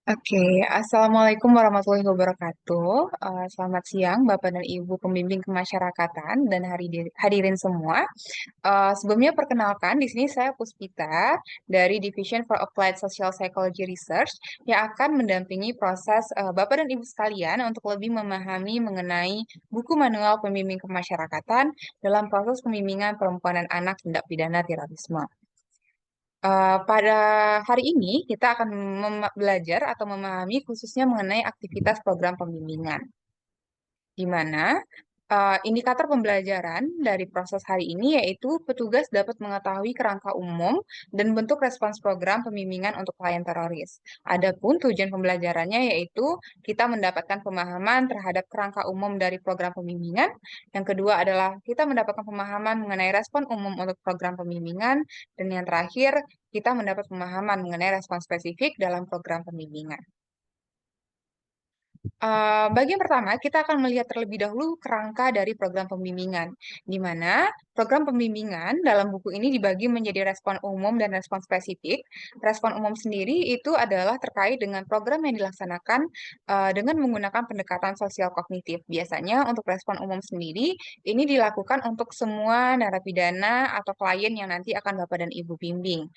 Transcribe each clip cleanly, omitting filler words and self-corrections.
Oke, Assalamualaikum warahmatullahi wabarakatuh. Selamat siang, Bapak dan Ibu pembimbing kemasyarakatan dan hadirin semua. Sebelumnya perkenalkan, di sini saya Puspita dari Division for Applied Social Psychology Research yang akan mendampingi proses Bapak dan Ibu sekalian untuk lebih memahami mengenai buku manual pembimbing kemasyarakatan dalam proses pembimbingan perempuan dan anak tindak pidana terorisme. Pada hari ini kita akan belajar atau memahami khususnya mengenai aktivitas program pembimbingan, di mana indikator pembelajaran dari proses hari ini yaitu petugas dapat mengetahui kerangka umum dan bentuk respons program pembimbingan untuk klien teroris. Adapun tujuan pembelajarannya yaitu kita mendapatkan pemahaman terhadap kerangka umum dari program pembimbingan. Yang kedua adalah kita mendapatkan pemahaman mengenai respon umum untuk program pembimbingan. Dan yang terakhir, kita mendapat pemahaman mengenai respon spesifik dalam program pembimbingan. Bagian pertama, kita akan melihat terlebih dahulu kerangka dari program pembimbingan, di mana program pembimbingan dalam buku ini dibagi menjadi respon umum dan respon spesifik. Respon umum sendiri itu adalah terkait dengan program yang dilaksanakan dengan menggunakan pendekatan sosial kognitif. Biasanya untuk respon umum sendiri, ini dilakukan untuk semua narapidana atau klien yang nanti akan Bapak dan Ibu bimbing.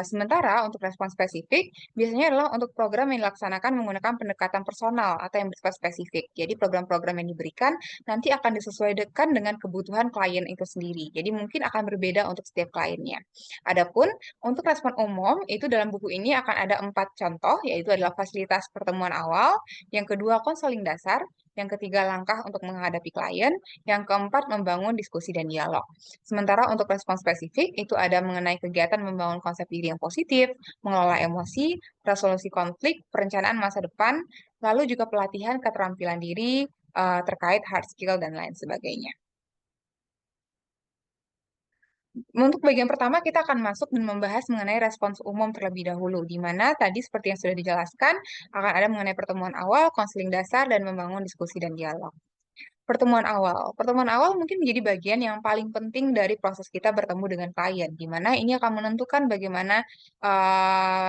Sementara untuk respon spesifik, biasanya adalah untuk program yang dilaksanakan menggunakan pendekatan personal atau yang bersifat spesifik. Jadi program-program yang diberikan nanti akan disesuaikan dengan kebutuhan klien itu sendiri. Jadi mungkin akan berbeda untuk setiap kliennya. Adapun untuk respon umum, itu dalam buku ini akan ada 4 contoh, yaitu adalah fasilitas pertemuan awal, yang kedua konseling dasar, yang ketiga langkah untuk menghadapi klien, yang keempat membangun diskusi dan dialog. Sementara untuk respon spesifik itu ada mengenai kegiatan membangun konsep diri yang positif, mengelola emosi, resolusi konflik, perencanaan masa depan, lalu juga pelatihan keterampilan diri terkait hard skill dan lain sebagainya. Untuk bagian pertama kita akan masuk dan membahas mengenai respons umum terlebih dahulu, di mana tadi seperti yang sudah dijelaskan akan ada mengenai pertemuan awal, konseling dasar, dan membangun diskusi dan dialog. Pertemuan awal. Pertemuan awal mungkin menjadi bagian yang paling penting dari proses kita bertemu dengan klien, di mana ini akan menentukan bagaimana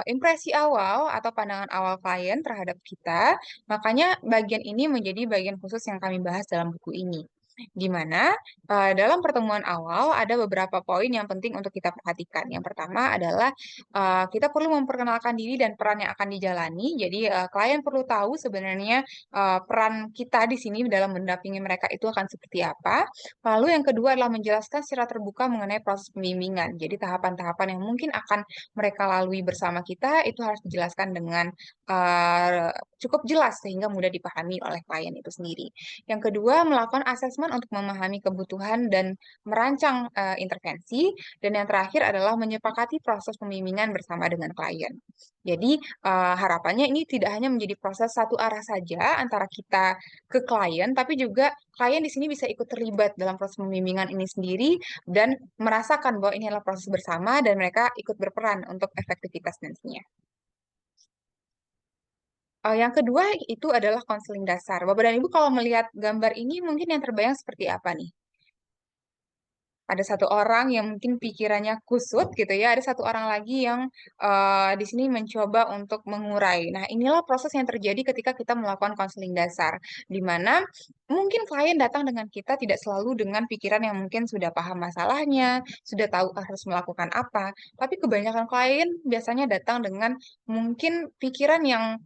impresi awal atau pandangan awal klien terhadap kita. Makanya bagian ini menjadi bagian khusus yang kami bahas dalam buku ini. Di mana dalam pertemuan awal ada beberapa poin yang penting untuk kita perhatikan. Yang pertama adalah kita perlu memperkenalkan diri dan peran yang akan dijalani. Jadi klien perlu tahu sebenarnya peran kita di sini dalam mendampingi mereka itu akan seperti apa. Lalu yang kedua adalah menjelaskan secara terbuka mengenai proses pembimbingan. Jadi tahapan-tahapan yang mungkin akan mereka lalui bersama kita itu harus dijelaskan dengan uh, cukup jelas sehingga mudah dipahami oleh klien itu sendiri. Yang kedua, melakukan asesmen untuk memahami kebutuhan dan merancang intervensi. Dan yang terakhir adalah menyepakati proses pembimbingan bersama dengan klien. Jadi, harapannya ini tidak hanya menjadi proses satu arah saja antara kita ke klien, tapi juga klien di sini bisa ikut terlibat dalam proses pembimbingan ini sendiri dan merasakan bahwa ini adalah proses bersama dan mereka ikut berperan untuk efektivitas nantinya. Yang kedua itu adalah konseling dasar. Bapak dan Ibu kalau melihat gambar ini mungkin yang terbayang seperti apa nih? Ada satu orang yang mungkin pikirannya kusut gitu ya, ada satu orang lagi yang di sini mencoba untuk mengurai. Nah, inilah proses yang terjadi ketika kita melakukan konseling dasar, di mana mungkin klien datang dengan kita tidak selalu dengan pikiran yang mungkin sudah paham masalahnya, sudah tahu harus melakukan apa, tapi kebanyakan klien biasanya datang dengan mungkin pikiran yang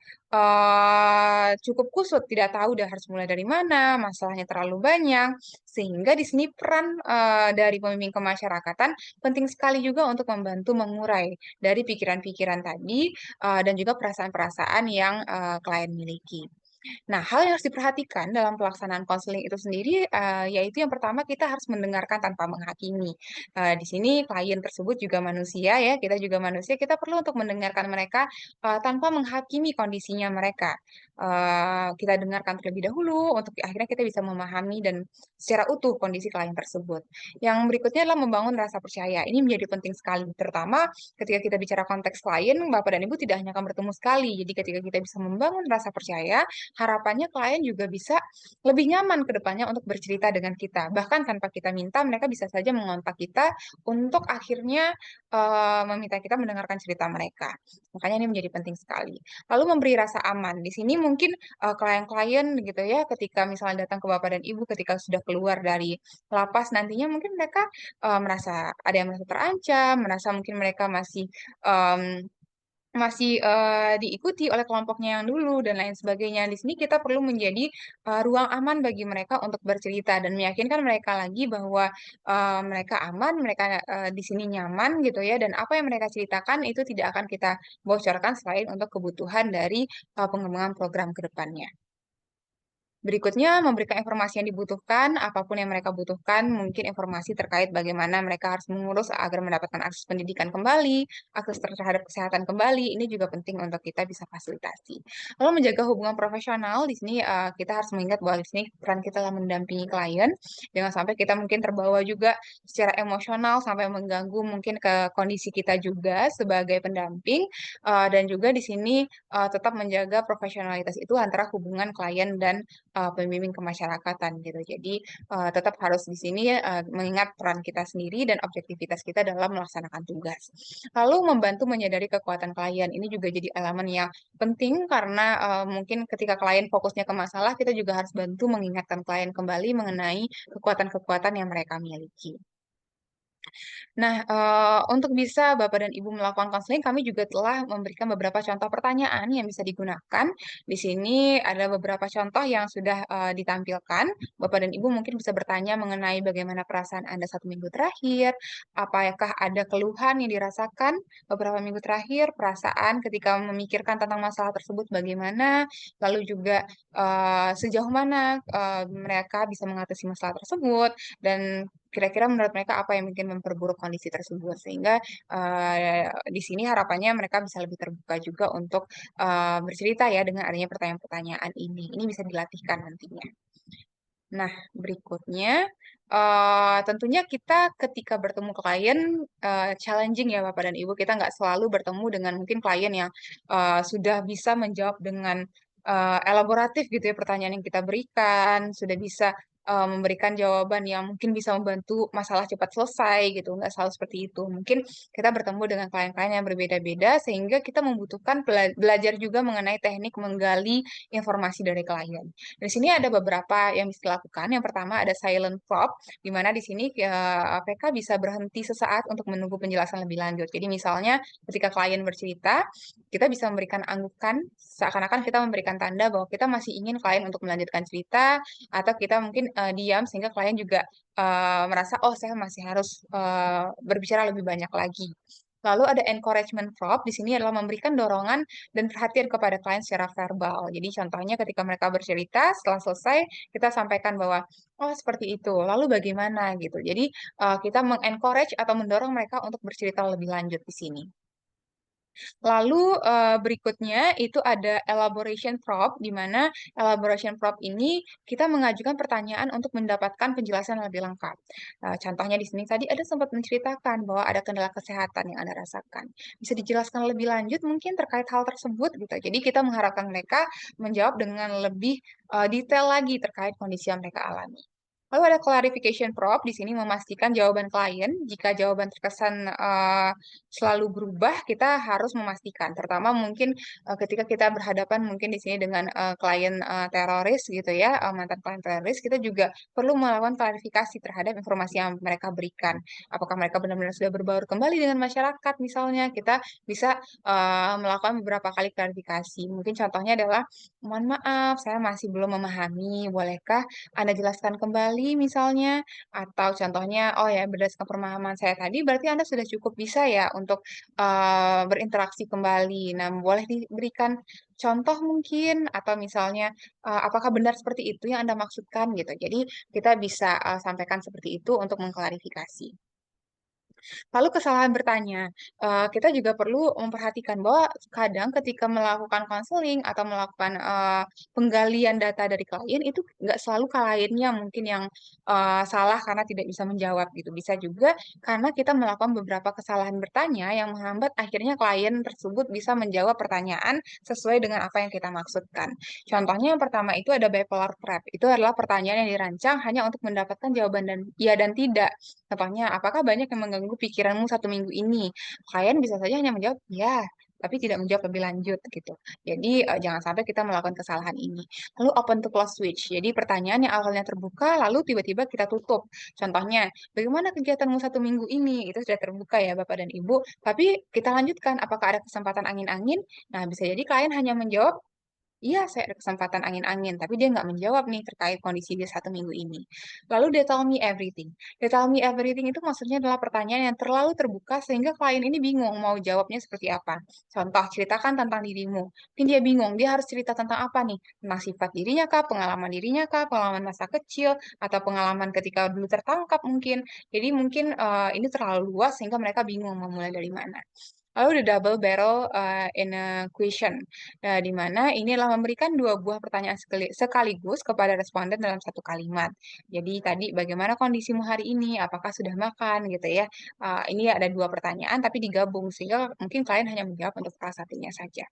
cukup kusut, tidak tahu udah harus mulai dari mana, masalahnya terlalu banyak, sehingga di sini peran dari pembimbing kemasyarakatan penting sekali juga untuk membantu mengurai dari pikiran-pikiran tadi dan juga perasaan-perasaan yang klien miliki. Nah, hal yang harus diperhatikan dalam pelaksanaan konseling itu sendiri, yaitu yang pertama kita harus mendengarkan tanpa menghakimi. Di sini klien tersebut juga manusia ya, kita juga manusia, kita perlu untuk mendengarkan mereka tanpa menghakimi kondisinya mereka. kita dengarkan terlebih dahulu untuk akhirnya kita bisa memahami dan secara utuh kondisi klien tersebut. Yang berikutnya adalah membangun rasa percaya. Ini menjadi penting sekali, terutama ketika kita bicara konteks klien, Bapak dan Ibu tidak hanya akan bertemu sekali. Jadi ketika kita bisa membangun rasa percaya, harapannya klien juga bisa lebih nyaman ke depannya untuk bercerita dengan kita. Bahkan tanpa kita minta, mereka bisa saja mengontak kita untuk akhirnya meminta kita mendengarkan cerita mereka. Makanya ini menjadi penting sekali. Lalu memberi rasa aman. Di sini mungkin klien-klien gitu ya, ketika misalnya datang ke Bapak dan Ibu ketika sudah keluar dari lapas nantinya mungkin mereka merasa ada yang merasa terancam, merasa mungkin mereka masih diikuti oleh kelompoknya yang dulu dan lain sebagainya. Di sini kita perlu menjadi ruang aman bagi mereka untuk bercerita dan meyakinkan mereka lagi bahwa mereka aman, mereka di sini nyaman gitu ya, dan apa yang mereka ceritakan itu tidak akan kita bocorkan selain untuk kebutuhan dari pengembangan program ke depannya. Berikutnya, memberikan informasi yang dibutuhkan, apapun yang mereka butuhkan, mungkin informasi terkait bagaimana mereka harus mengurus agar mendapatkan akses pendidikan kembali, akses terhadap kesehatan kembali, ini juga penting untuk kita bisa fasilitasi. Lalu menjaga hubungan profesional, di sini kita harus mengingat bahwa di sini peran kita adalah mendampingi klien, jangan sampai kita mungkin terbawa juga secara emosional sampai mengganggu mungkin ke kondisi kita juga sebagai pendamping, dan juga di sini tetap menjaga profesionalitas itu antara hubungan klien dan pembimbing kemasyarakatan gitu. Jadi tetap harus di sini mengingat peran kita sendiri dan objektivitas kita dalam melaksanakan tugas. Lalu membantu menyadari kekuatan klien. Ini juga jadi elemen yang penting karena mungkin ketika klien fokusnya ke masalah, kita juga harus bantu mengingatkan klien kembali mengenai kekuatan-kekuatan yang mereka miliki. Nah, untuk bisa Bapak dan Ibu melakukan konseling, kami juga telah memberikan beberapa contoh pertanyaan yang bisa digunakan. Di sini ada beberapa contoh yang sudah ditampilkan. Bapak dan Ibu mungkin bisa bertanya mengenai bagaimana perasaan Anda 1 minggu terakhir, apakah ada keluhan yang dirasakan beberapa minggu terakhir, perasaan ketika memikirkan tentang masalah tersebut bagaimana, lalu juga sejauh mana mereka bisa mengatasi masalah tersebut, dan kira-kira menurut mereka apa yang mungkin memperburuk kondisi tersebut sehingga di sini harapannya mereka bisa lebih terbuka juga untuk bercerita ya dengan adanya pertanyaan-pertanyaan ini. Ini bisa dilatihkan nantinya. Nah, berikutnya tentunya kita ketika bertemu klien challenging ya Bapak dan Ibu, kita nggak selalu bertemu dengan mungkin klien yang sudah bisa menjawab dengan elaboratif gitu ya pertanyaan yang kita berikan, sudah bisa memberikan jawaban yang mungkin bisa membantu masalah cepat selesai gitu, nggak selalu seperti itu. Mungkin kita bertemu dengan klien-klien yang berbeda-beda sehingga kita membutuhkan belajar juga mengenai teknik menggali informasi dari klien. Di sini ada beberapa yang bisa dilakukan. Yang pertama ada silent prop, di mana di sini PK bisa berhenti sesaat untuk menunggu penjelasan lebih lanjut. Jadi misalnya ketika klien bercerita, kita bisa memberikan anggukan seakan-akan kita memberikan tanda bahwa kita masih ingin klien untuk melanjutkan cerita, atau kita mungkin diam sehingga klien juga merasa, oh saya masih harus berbicara lebih banyak lagi. Lalu ada encouragement prop, di sini adalah memberikan dorongan dan perhatian kepada klien secara verbal. Jadi contohnya ketika mereka bercerita, setelah selesai kita sampaikan bahwa, oh seperti itu, lalu bagaimana gitu. Jadi kita mengencourage atau mendorong mereka untuk bercerita lebih lanjut di sini. Lalu berikutnya itu ada elaboration prompt, di mana elaboration prompt ini kita mengajukan pertanyaan untuk mendapatkan penjelasan lebih lengkap. Contohnya di sini tadi ada sempat menceritakan bahwa ada kendala kesehatan yang Anda rasakan. Bisa dijelaskan lebih lanjut mungkin terkait hal tersebut gitu. Jadi kita mengharapkan mereka menjawab dengan lebih detail lagi terkait kondisi yang mereka alami. Lalu ada clarification prompt, di sini memastikan jawaban klien. Jika jawaban terkesan selalu berubah, kita harus memastikan. Terutama mungkin ketika kita berhadapan mungkin di sini dengan klien teroris gitu ya, mantan klien teroris, kita juga perlu melakukan klarifikasi terhadap informasi yang mereka berikan. Apakah mereka benar-benar sudah berbaur kembali dengan masyarakat misalnya, kita bisa melakukan beberapa kali klarifikasi. Mungkin contohnya adalah, mohon maaf, saya masih belum memahami, bolehkah Anda jelaskan kembali misalnya, atau contohnya, oh ya berdasarkan pemahaman saya tadi berarti Anda sudah cukup bisa ya untuk berinteraksi kembali. Nah, boleh diberikan contoh mungkin atau misalnya apakah benar seperti itu yang Anda maksudkan gitu. Jadi kita bisa sampaikan seperti itu untuk mengklarifikasi. Lalu kesalahan bertanya, kita juga perlu memperhatikan bahwa kadang ketika melakukan konseling atau melakukan penggalian data dari klien itu nggak selalu kliennya mungkin yang salah karena tidak bisa menjawab gitu. Bisa juga karena kita melakukan beberapa kesalahan bertanya yang menghambat akhirnya klien tersebut bisa menjawab pertanyaan sesuai dengan apa yang kita maksudkan. Contohnya yang pertama itu ada bipolar trap. Itu adalah pertanyaan yang dirancang hanya untuk mendapatkan jawaban dan iya dan tidak. Contohnya, apakah banyak yang mengganggu pikiranmu 1 minggu ini? Klien bisa saja hanya menjawab, ya, tapi tidak menjawab lebih lanjut gitu. Jadi jangan sampai kita melakukan kesalahan ini. Lalu open to close switch. Jadi pertanyaan yang awalnya terbuka, lalu tiba-tiba kita tutup. Contohnya, bagaimana kegiatanmu 1 minggu ini? Itu sudah terbuka ya Bapak dan Ibu. Tapi kita lanjutkan, apakah ada kesempatan angin-angin? Nah, bisa jadi klien hanya menjawab, iya, saya ada kesempatan angin-angin, tapi dia nggak menjawab nih terkait kondisi dia 1 minggu ini. Lalu dia tell me everything. Dia tell me everything itu maksudnya adalah pertanyaan yang terlalu terbuka sehingga klien ini bingung mau jawabnya seperti apa. Contoh, ceritakan tentang dirimu. Mungkin dia bingung, dia harus cerita tentang apa nih? Tentang sifat dirinya kah, pengalaman masa kecil, atau pengalaman ketika dulu tertangkap mungkin. Jadi mungkin ini terlalu luas sehingga mereka bingung mau mulai dari mana. Lalu the double barrel in a question, di mana ini adalah memberikan dua buah pertanyaan sekaligus kepada responden dalam satu kalimat. Jadi tadi bagaimana kondisimu hari ini? Apakah sudah makan gitu ya? Ini ada dua pertanyaan tapi digabung sehingga mungkin klien hanya menjawab untuk salah satunya saja.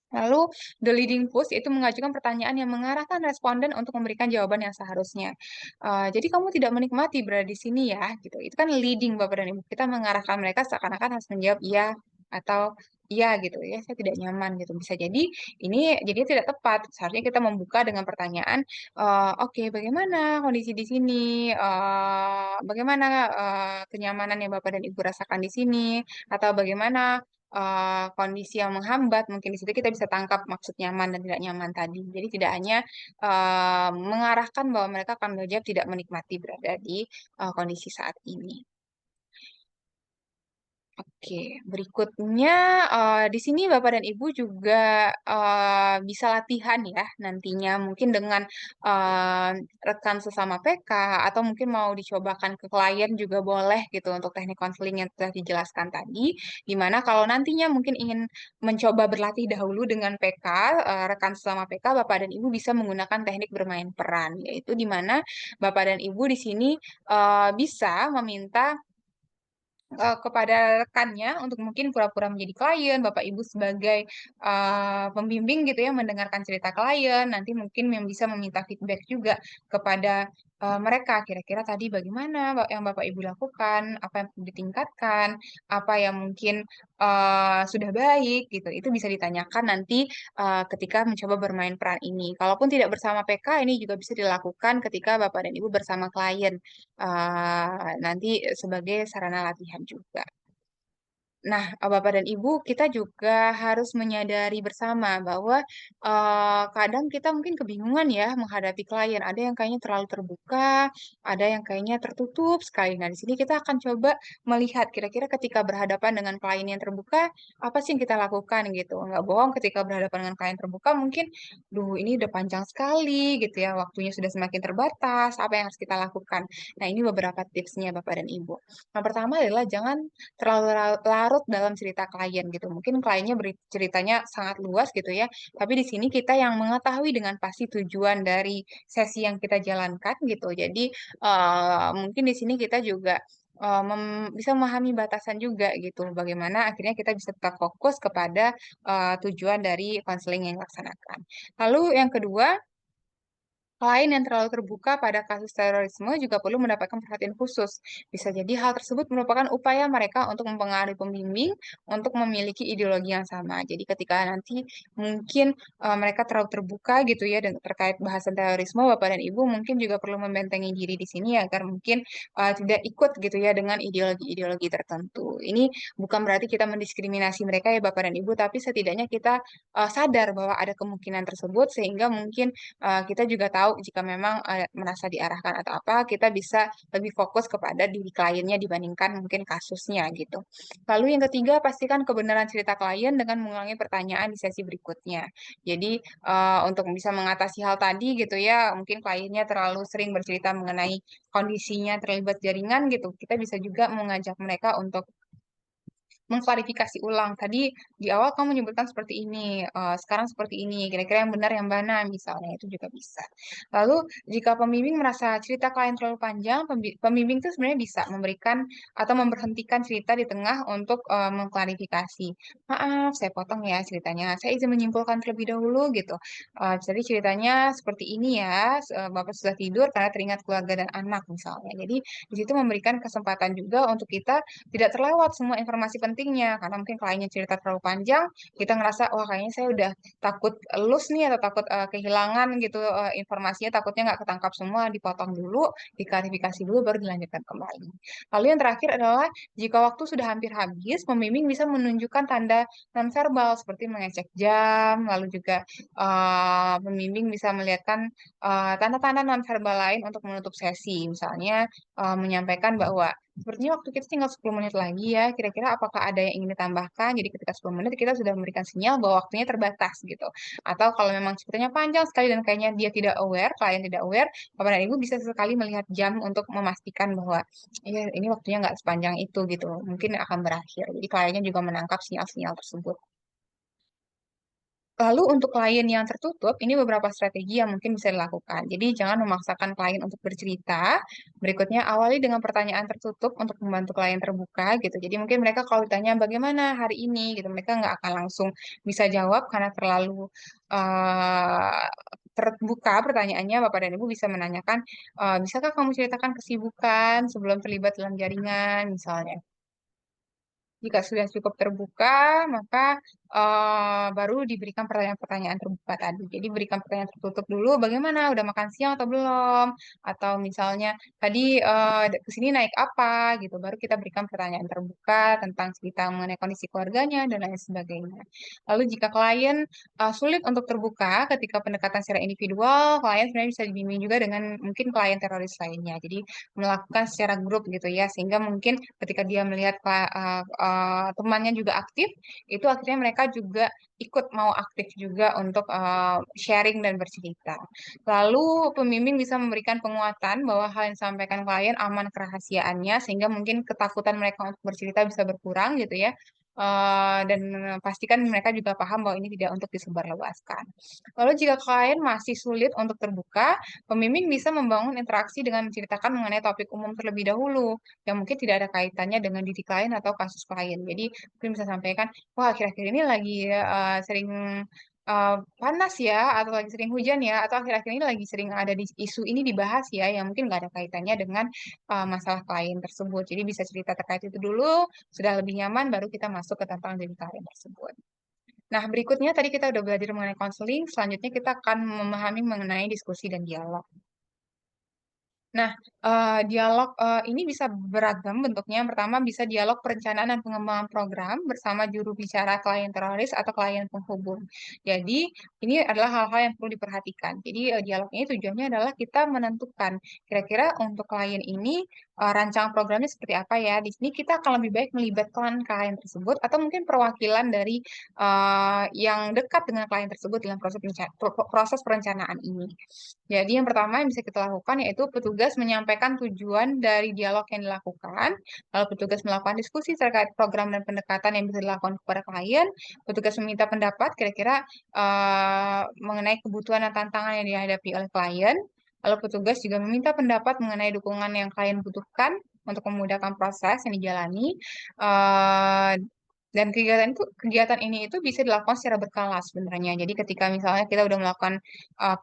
Lalu, the leading push itu mengajukan pertanyaan yang mengarahkan responden untuk memberikan jawaban yang seharusnya. Jadi kamu tidak menikmati berada di sini ya, gitu. Itu kan leading Bapak dan Ibu. Kita mengarahkan mereka seakan-akan harus menjawab iya atau iya gitu ya. Saya tidak nyaman gitu. Bisa jadi ini jadi tidak tepat. Seharusnya kita membuka dengan pertanyaan, oke, bagaimana kondisi di sini? Bagaimana kenyamanan yang Bapak dan Ibu rasakan di sini? Atau bagaimana kondisi yang menghambat, mungkin di situ kita bisa tangkap maksud nyaman dan tidak nyaman tadi. Jadi tidak hanya mengarahkan bahwa mereka akan belajar tidak menikmati berada di kondisi saat ini. Oke, berikutnya di sini Bapak dan Ibu juga bisa latihan ya nantinya mungkin dengan eh, rekan sesama PK atau mungkin mau dicobakan ke klien juga boleh gitu untuk teknik konseling yang telah dijelaskan tadi. Di mana kalau nantinya mungkin ingin mencoba berlatih dahulu dengan PK, rekan sesama PK, Bapak dan Ibu bisa menggunakan teknik bermain peran, yaitu di mana Bapak dan Ibu di sini bisa meminta kepada rekannya untuk mungkin pura-pura menjadi klien, Bapak Ibu sebagai pembimbing gitu ya, mendengarkan cerita klien, nanti mungkin yang bisa meminta feedback juga kepada mereka, kira-kira tadi bagaimana yang Bapak Ibu lakukan, apa yang perlu ditingkatkan, apa yang mungkin sudah baik gitu, itu bisa ditanyakan nanti ketika mencoba bermain peran ini. Kalaupun tidak bersama PK, ini juga bisa dilakukan ketika Bapak dan Ibu bersama klien nanti sebagai sarana latihan juga. Nah, Bapak dan Ibu, kita juga harus menyadari bersama bahwa kadang kita mungkin kebingungan ya menghadapi klien. Ada yang kayaknya terlalu terbuka, ada yang kayaknya tertutup sekali. Nah, di sini kita akan coba melihat kira-kira ketika berhadapan dengan klien yang terbuka, apa sih yang kita lakukan gitu. Nggak bohong ketika berhadapan dengan klien terbuka, mungkin, duh ini udah panjang sekali gitu ya, waktunya sudah semakin terbatas, apa yang harus kita lakukan. Nah, ini beberapa tipsnya Bapak dan Ibu. Yang pertama adalah jangan terlalu larut dalam cerita klien gitu. Mungkin kliennya ceritanya sangat luas gitu ya, tapi di sini kita yang mengetahui dengan pasti tujuan dari sesi yang kita jalankan gitu. Jadi mungkin di sini kita juga bisa memahami batasan juga gitu. Bagaimana akhirnya kita bisa tetap fokus kepada tujuan dari konseling yang dilaksanakan. Lalu yang kedua, klien yang terlalu terbuka pada kasus terorisme juga perlu mendapatkan perhatian khusus. Bisa jadi hal tersebut merupakan upaya mereka untuk mempengaruhi pembimbing untuk memiliki ideologi yang sama. Jadi ketika nanti mungkin mereka terlalu terbuka gitu ya dan terkait bahasan terorisme, Bapak dan Ibu mungkin juga perlu membentengi diri di sini agar mungkin tidak ikut gitu ya dengan ideologi-ideologi tertentu. Ini bukan berarti kita mendiskriminasi mereka ya Bapak dan Ibu, tapi setidaknya kita sadar bahwa ada kemungkinan tersebut sehingga mungkin kita juga tahu atau jika memang merasa diarahkan atau apa, kita bisa lebih fokus kepada diri kliennya dibandingkan mungkin kasusnya gitu. Lalu yang ketiga, pastikan kebenaran cerita klien dengan mengulangi pertanyaan di sesi berikutnya. Jadi untuk bisa mengatasi hal tadi gitu ya, mungkin kliennya terlalu sering bercerita mengenai kondisinya terlibat jaringan gitu, kita bisa juga mengajak mereka untuk mengklarifikasi ulang. Tadi di awal kamu menyebutkan seperti ini, sekarang seperti ini. Kira-kira yang benar yang mana misalnya itu juga bisa. Lalu jika pembimbing merasa cerita klien terlalu panjang, pembimbing itu sebenarnya bisa memberikan atau memberhentikan cerita di tengah untuk mengklarifikasi. Maaf, saya potong ya ceritanya. Saya izin menyimpulkan terlebih dahulu gitu. Jadi ceritanya seperti ini ya. Bapak sudah tidur karena teringat keluarga dan anak misalnya. Jadi di situ memberikan kesempatan juga untuk kita tidak terlewat semua informasi pentingnya karena mungkin kliennya cerita terlalu panjang kita ngerasa wah kayaknya saya udah takut lose nih atau takut kehilangan gitu informasinya takutnya nggak ketangkap semua dipotong dulu diklarifikasi dulu baru dilanjutkan kembali. Lalu yang terakhir adalah jika waktu sudah hampir habis pembimbing bisa menunjukkan tanda nonverbal seperti mengecek jam lalu juga pembimbing bisa melihatkan tanda-tanda nonverbal lain untuk menutup sesi misalnya menyampaikan bahwa sepertinya waktu kita tinggal 10 menit lagi ya. Kira-kira apakah ada yang ingin ditambahkan? Jadi ketika 10 menit kita sudah memberikan sinyal bahwa waktunya terbatas gitu. Atau kalau memang sepertinya panjang sekali dan kayaknya dia tidak aware, klien tidak aware, Bapak dan Ibu bisa sekali melihat jam untuk memastikan bahwa ya ini waktunya nggak sepanjang itu gitu. Mungkin akan berakhir. Jadi kliennya juga menangkap sinyal-sinyal tersebut. Lalu untuk klien yang tertutup, ini beberapa strategi yang mungkin bisa dilakukan. Jadi jangan memaksakan klien untuk bercerita. Berikutnya, awali dengan pertanyaan tertutup untuk membantu klien terbuka gitu. Jadi mungkin mereka kalau ditanya bagaimana hari ini gitu, mereka nggak akan langsung bisa jawab karena terlalu uh, terbuka pertanyaannya. Bapak dan Ibu bisa menanyakan, bisakah kamu ceritakan kesibukan sebelum terlibat dalam jaringan misalnya. Jika sudah cukup terbuka, maka baru diberikan pertanyaan-pertanyaan terbuka tadi. Jadi berikan pertanyaan tertutup dulu, bagaimana? Udah makan siang atau belum? Atau misalnya tadi kesini naik apa gitu. Baru kita berikan pertanyaan terbuka tentang cerita mengenai kondisi keluarganya dan lain sebagainya. Lalu jika klien sulit untuk terbuka ketika pendekatan secara individual, klien sebenarnya bisa dibimbing juga dengan mungkin klien teroris lainnya. Jadi melakukan secara grup gitu ya, sehingga mungkin ketika dia melihat temannya juga aktif, itu akhirnya mereka juga ikut mau aktif juga untuk sharing dan bercerita. Lalu pembimbing bisa memberikan penguatan bahwa hal yang disampaikan klien aman kerahasiaannya, sehingga mungkin ketakutan mereka untuk bercerita bisa berkurang gitu ya. Dan pastikan mereka juga paham bahwa ini tidak untuk disebarluaskan. Lalu jika klien masih sulit untuk terbuka, pembimbing bisa membangun interaksi dengan menceritakan mengenai topik umum terlebih dahulu, yang mungkin tidak ada kaitannya dengan diri klien atau kasus klien. Jadi, mungkin bisa sampaikan, wah akhir-akhir ini lagi sering panas ya, atau lagi sering hujan ya, atau akhir-akhir ini lagi sering ada di isu ini dibahas ya, yang mungkin nggak ada kaitannya dengan masalah klien tersebut. Jadi bisa cerita terkait itu dulu, sudah lebih nyaman, baru kita masuk ke tentang diri klien tersebut. Nah, berikutnya tadi kita udah belajar mengenai konseling, selanjutnya kita akan memahami mengenai diskusi dan dialog. Nah, dialog ini bisa beragam bentuknya. Yang pertama bisa dialog perencanaan dan pengembangan program bersama juru bicara klien teroris atau klien penghubung. Jadi, ini adalah hal-hal yang perlu diperhatikan. Jadi, dialog ini tujuannya adalah kita menentukan kira-kira untuk klien ini rancangan programnya seperti apa ya. Di sini kita akan lebih baik melibatkan klien tersebut atau mungkin perwakilan dari yang dekat dengan klien tersebut dalam proses perencanaan ini. Jadi yang pertama yang bisa kita lakukan yaitu petugas menyampaikan tujuan dari dialog yang dilakukan, lalu petugas melakukan diskusi terkait program dan pendekatan yang bisa dilakukan kepada klien, petugas meminta pendapat kira-kira mengenai kebutuhan dan tantangan yang dihadapi oleh klien, lalu petugas juga meminta pendapat mengenai dukungan yang klien butuhkan untuk memudahkan proses yang dijalani. Eh, dan kegiatan ini itu bisa dilakukan secara berkala sebenarnya. Jadi ketika misalnya kita udah melakukan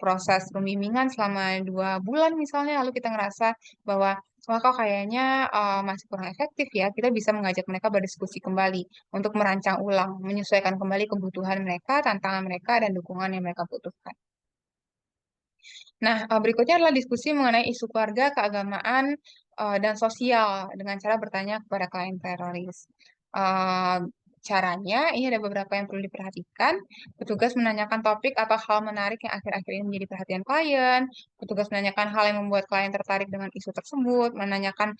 proses pembimbingan selama 2 bulan misalnya, lalu kita ngerasa bahwa wah kok kayaknya masih kurang efektif ya, kita bisa mengajak mereka berdiskusi kembali untuk merancang ulang, menyesuaikan kembali kebutuhan mereka, tantangan mereka, dan dukungan yang mereka butuhkan. Nah, berikutnya adalah diskusi mengenai isu keluarga, keagamaan, dan sosial dengan cara bertanya kepada klien teroris. Eh, Caranya, ini ada beberapa yang perlu diperhatikan. Petugas menanyakan topik atau hal menarik yang akhir-akhir ini menjadi perhatian klien. Petugas menanyakan hal yang membuat klien tertarik dengan isu tersebut. Menanyakan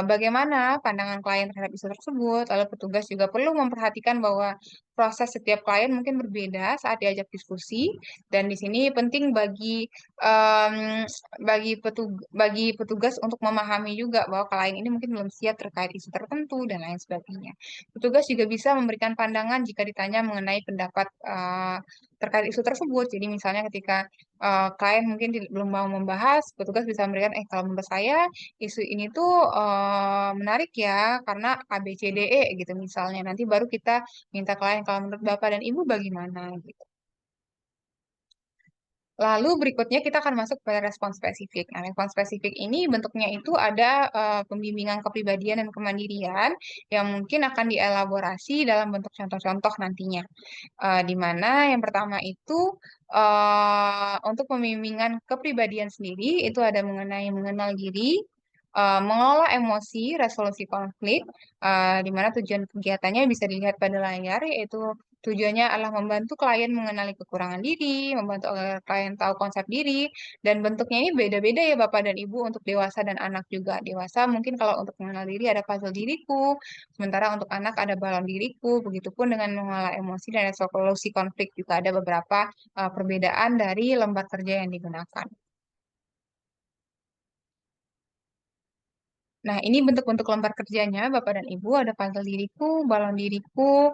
bagaimana pandangan klien terhadap isu tersebut. Lalu petugas juga perlu memperhatikan bahwa proses setiap klien mungkin berbeda saat diajak diskusi. Dan di sini penting em, bagi petugas untuk memahami juga bahwa klien ini mungkin belum siap terkait isu tertentu dan lain sebagainya. Petugas juga bisa memberikan pandangan jika ditanya mengenai pendapat terkait isu tersebut. Jadi misalnya ketika klien mungkin belum mau membahas, petugas bisa memberikan, kalau menurut saya isu ini tuh menarik ya karena A, B, C, D, E gitu misalnya. Nanti baru kita minta klien kalau menurut Bapak dan Ibu bagaimana gitu. Lalu berikutnya kita akan masuk pada respon spesifik. Nah, respon spesifik ini bentuknya itu ada pembimbingan kepribadian dan kemandirian yang mungkin akan dielaborasi dalam bentuk contoh-contoh nantinya. Di mana yang pertama itu untuk pembimbingan kepribadian sendiri itu ada mengenai mengenal diri, mengelola emosi, resolusi konflik, di mana tujuan kegiatannya bisa dilihat pada layar, yaitu tujuannya adalah membantu klien mengenali kekurangan diri, membantu agar klien tahu konsep diri, dan bentuknya ini beda-beda ya Bapak dan Ibu untuk dewasa dan anak juga. Dewasa mungkin kalau untuk mengenal diri ada puzzle diriku, sementara untuk anak ada balon diriku, begitupun dengan mengelola emosi dan resolusi konflik juga ada beberapa perbedaan dari lembar kerja yang digunakan. Nah, ini bentuk-bentuk lembar kerjanya, Bapak dan Ibu. Ada puzzle diriku, balon diriku,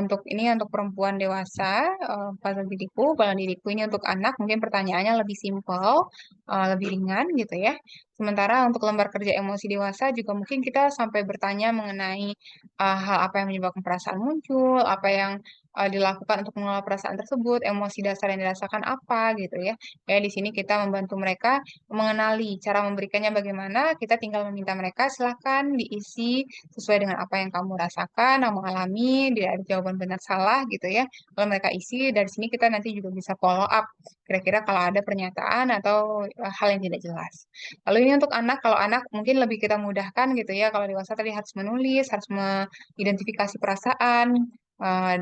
untuk ini untuk perempuan dewasa, puzzle diriku, balon diriku ini untuk anak. Mungkin pertanyaannya lebih simpel, lebih ringan gitu ya. Sementara untuk lembar kerja emosi dewasa juga mungkin kita sampai bertanya mengenai hal apa yang menyebabkan perasaan muncul, apa yang dilakukan untuk mengelola perasaan tersebut, emosi dasar yang dirasakan apa gitu ya. Ya, di sini kita membantu mereka mengenali cara memberikannya bagaimana, kita tinggal meminta mereka silahkan diisi sesuai dengan apa yang kamu rasakan, kamu alami, tidak ada jawaban benar salah gitu ya. Kalau mereka isi, dari sini kita nanti juga bisa follow up, kira-kira kalau ada pernyataan atau hal yang tidak jelas. Lalu ini untuk anak, kalau anak mungkin lebih kita mudahkan gitu ya, kalau dewasa tadi harus menulis, harus mengidentifikasi perasaan,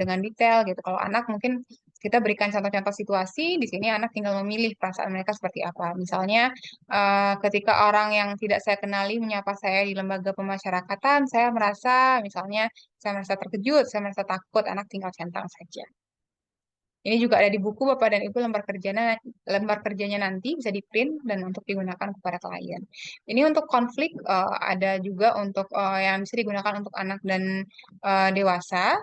dengan detail gitu. Kalau anak mungkin kita berikan contoh-contoh situasi, di sini anak tinggal memilih perasaan mereka seperti apa. Misalnya, ketika orang yang tidak saya kenali menyapa saya di lembaga pemasyarakatan, saya merasa terkejut, saya merasa takut, anak tinggal centang saja. Ini juga ada di buku Bapak dan Ibu lembar kerjanya nanti bisa di print dan untuk digunakan kepada klien. Ini untuk konflik ada juga untuk yang bisa digunakan untuk anak dan dewasa.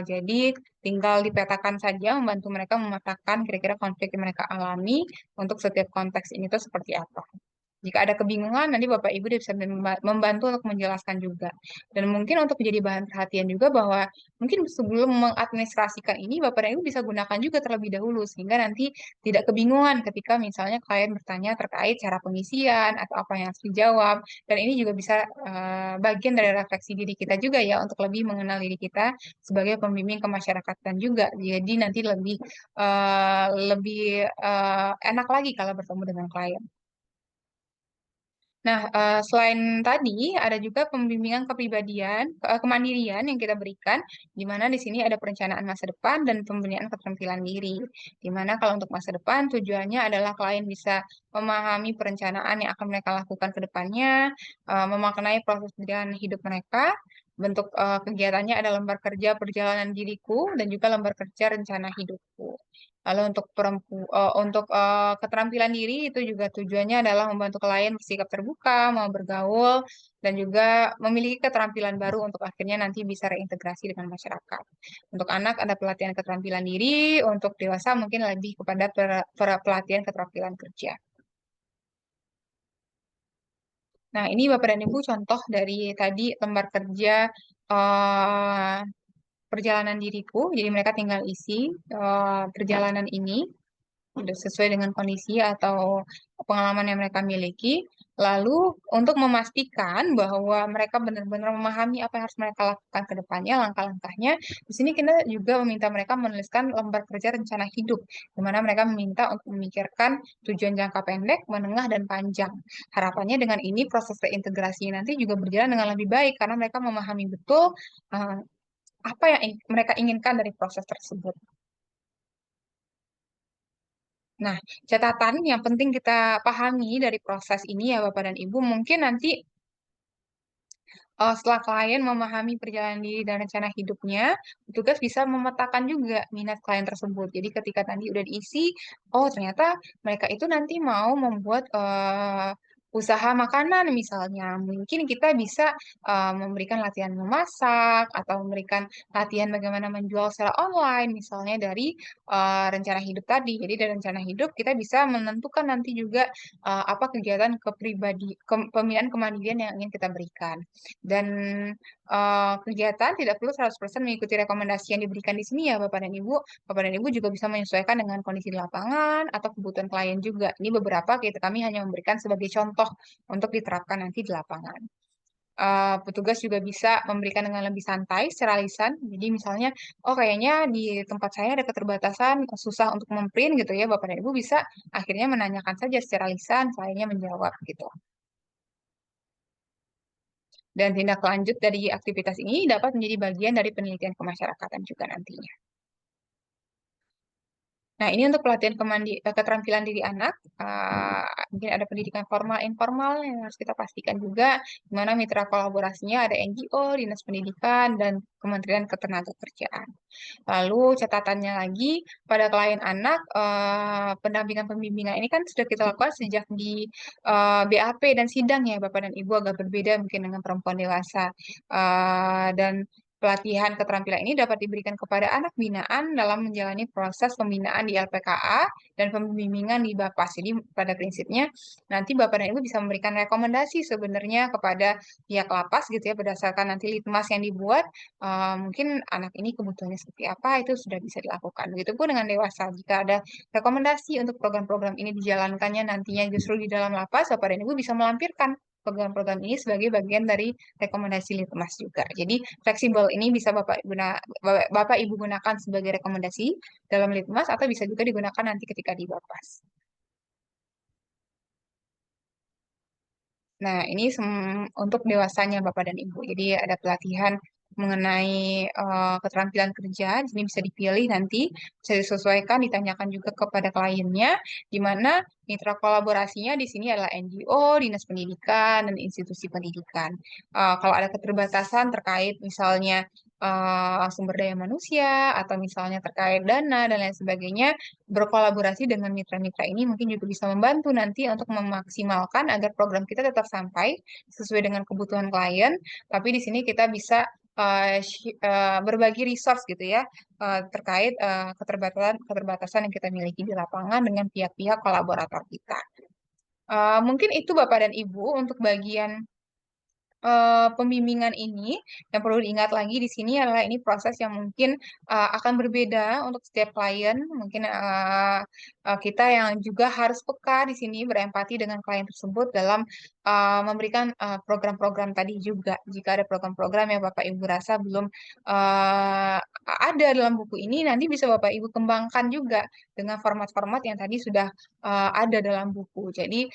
Jadi tinggal dipetakan saja membantu mereka memetakan kira-kira konflik yang mereka alami untuk setiap konteks ini tuh seperti apa. Jika ada kebingungan, nanti Bapak Ibu dia bisa membantu untuk menjelaskan juga. Dan mungkin untuk menjadi bahan perhatian juga bahwa mungkin sebelum mengadministrasikan ini, Bapak dan Ibu bisa gunakan juga terlebih dahulu, sehingga nanti tidak kebingungan ketika misalnya klien bertanya terkait cara pengisian atau apa yang harus dijawab. Dan ini juga bisa bagian dari refleksi diri kita juga ya, untuk lebih mengenal diri kita sebagai pembimbing kemasyarakatan juga. Jadi nanti lebih enak lagi kalau bertemu dengan klien. Nah, selain tadi ada juga pembimbingan kepribadian, kemandirian yang kita berikan, di mana di sini ada perencanaan masa depan dan pembinaan keterampilan diri. Di mana kalau untuk masa depan tujuannya adalah klien bisa memahami perencanaan yang akan mereka lakukan ke depannya, memaknai proses perjalanan hidup mereka. Bentuk kegiatannya ada lembar kerja perjalanan diriku dan juga lembar kerja rencana hidupku. Lalu untuk keterampilan diri itu juga tujuannya adalah membantu klien bersikap terbuka, mau bergaul, dan juga memiliki keterampilan baru untuk akhirnya nanti bisa reintegrasi dengan masyarakat. Untuk anak ada pelatihan keterampilan diri, untuk dewasa mungkin lebih kepada pelatihan keterampilan kerja. Nah, ini Bapak dan Ibu contoh dari tadi lembar kerja eh, perjalanan diriku. Jadi mereka tinggal isi perjalanan ini udah sesuai dengan kondisi atau pengalaman yang mereka miliki. Lalu untuk memastikan bahwa mereka benar-benar memahami apa yang harus mereka lakukan ke depannya, langkah-langkahnya, di sini kita juga meminta mereka menuliskan lembar kerja rencana hidup, di mana mereka meminta untuk memikirkan tujuan jangka pendek, menengah, dan panjang. Harapannya dengan ini proses reintegrasi nanti juga berjalan dengan lebih baik karena mereka memahami betul uh, apa yang mereka inginkan dari proses tersebut. Nah, catatan yang penting kita pahami dari proses ini ya Bapak dan Ibu, mungkin nanti setelah klien memahami perjalanan diri dan rencana hidupnya, petugas bisa memetakan juga minat klien tersebut. Jadi ketika tadi udah diisi, oh ternyata mereka itu nanti mau membuat usaha makanan misalnya. Mungkin kita bisa memberikan latihan memasak atau memberikan latihan bagaimana menjual secara online misalnya dari rencana hidup tadi. Jadi dari rencana hidup kita bisa menentukan nanti juga apa kegiatan pembinaan kemandirian yang ingin kita berikan. Dan kegiatan tidak perlu 100% mengikuti rekomendasi yang diberikan di sini ya Bapak dan Ibu. Bapak dan Ibu juga bisa menyesuaikan dengan kondisi di lapangan atau kebutuhan klien juga. Ini beberapa kami hanya memberikan sebagai contoh untuk diterapkan nanti di lapangan. Petugas juga bisa memberikan dengan lebih santai secara lisan. Jadi misalnya, oh kayaknya di tempat saya ada keterbatasan, susah untuk memprint gitu ya, Bapak dan Ibu bisa akhirnya menanyakan saja secara lisan, kliennya menjawab gitu. Dan tindak lanjut dari aktivitas ini dapat menjadi bagian dari penelitian kemasyarakatan juga nantinya. Nah, ini untuk pelatihan keterampilan diri anak. Mungkin ada pendidikan formal informal yang harus kita pastikan juga, di mana mitra kolaborasinya ada NGO, Dinas Pendidikan, dan Kementerian Ketenagakerjaan. Lalu catatannya lagi, pada klien anak, pendampingan pembimbingan ini kan sudah kita lakukan sejak di BAP dan sidang ya, Bapak dan Ibu, agak berbeda mungkin dengan perempuan dewasa. Dan pelatihan keterampilan ini dapat diberikan kepada anak binaan dalam menjalani proses pembinaan di LPKA dan pembimbingan di Bapas. Jadi pada prinsipnya nanti Bapak dan Ibu bisa memberikan rekomendasi sebenarnya kepada pihak lapas gitu ya berdasarkan nanti litmas yang dibuat. Mungkin anak ini kebutuhannya seperti apa itu sudah bisa dilakukan. Begitupun dengan dewasa. Jika ada rekomendasi untuk program-program ini dijalankannya nantinya justru di dalam lapas, Bapak dan Ibu bisa melampirkan program-program ini sebagai bagian dari rekomendasi litmas juga. Jadi fleksibel ini bisa Bapak Ibu gunakan sebagai rekomendasi dalam litmas atau bisa juga digunakan nanti ketika di Bapas. Nah, ini untuk dewasanya Bapak dan Ibu. Jadi ada pelatihan mengenai keterampilan kerja, ini bisa dipilih nanti, bisa disesuaikan, ditanyakan juga kepada kliennya, di mana mitra kolaborasinya di sini adalah NGO, Dinas Pendidikan, dan institusi pendidikan. Kalau ada keterbatasan terkait misalnya sumber daya manusia, atau misalnya terkait dana, dan lain sebagainya, berkolaborasi dengan mitra-mitra ini mungkin juga bisa membantu nanti untuk memaksimalkan agar program kita tetap sampai sesuai dengan kebutuhan klien, tapi di sini kita bisa berbagi resource gitu ya terkait keterbatasan yang kita miliki di lapangan dengan pihak-pihak kolaborator kita. Mungkin itu Bapak dan Ibu untuk bagian pembimbingan ini yang perlu diingat lagi di sini adalah ini proses yang mungkin akan berbeda untuk setiap klien. Mungkin kita yang juga harus peka di sini berempati dengan klien tersebut dalam memberikan program-program tadi juga. Jika ada program-program yang Bapak Ibu rasa belum ada dalam buku ini, nanti bisa Bapak Ibu kembangkan juga dengan format-format yang tadi sudah ada dalam buku. Jadi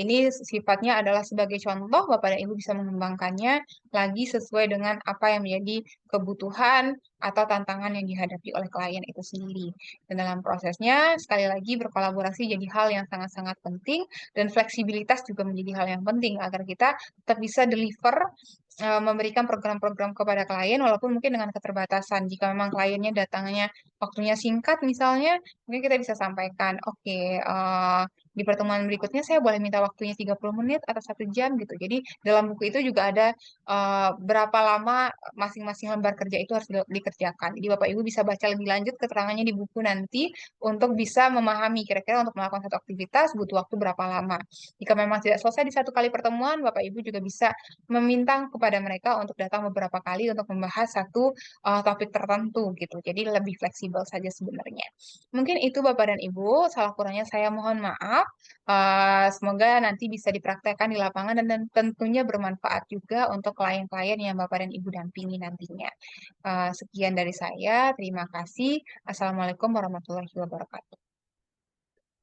ini sifatnya adalah sebagai contoh, Bapak dan Ibu bisa mengembangkannya lagi sesuai dengan apa yang menjadi kebutuhan atau tantangan yang dihadapi oleh klien itu sendiri. Dan dalam prosesnya, sekali lagi berkolaborasi jadi hal yang sangat-sangat penting, dan fleksibilitas juga menjadi hal yang penting agar kita tetap bisa deliver memberikan program-program kepada klien walaupun mungkin dengan keterbatasan. Jika memang kliennya datangnya waktunya singkat misalnya, mungkin kita bisa sampaikan, oke, di pertemuan berikutnya saya boleh minta waktunya 30 menit atau 1 jam gitu. Jadi dalam buku itu juga ada berapa lama masing-masing lembar kerja itu harus dikerjakan. Jadi Bapak Ibu bisa baca lebih lanjut keterangannya di buku nanti untuk bisa memahami kira-kira untuk melakukan satu aktivitas butuh waktu berapa lama. Jika memang tidak selesai di satu kali pertemuan, Bapak Ibu juga bisa meminta kepada mereka untuk datang beberapa kali untuk membahas satu topik tertentu gitu. Jadi lebih fleksibel saja sebenarnya. Mungkin itu Bapak dan Ibu, salah kurangnya saya mohon maaf. Semoga nanti bisa dipraktekkan di lapangan dan tentunya bermanfaat juga untuk klien-klien yang Bapak dan Ibu dampingi nantinya. Sekian dari saya, terima kasih. Assalamualaikum warahmatullahi wabarakatuh.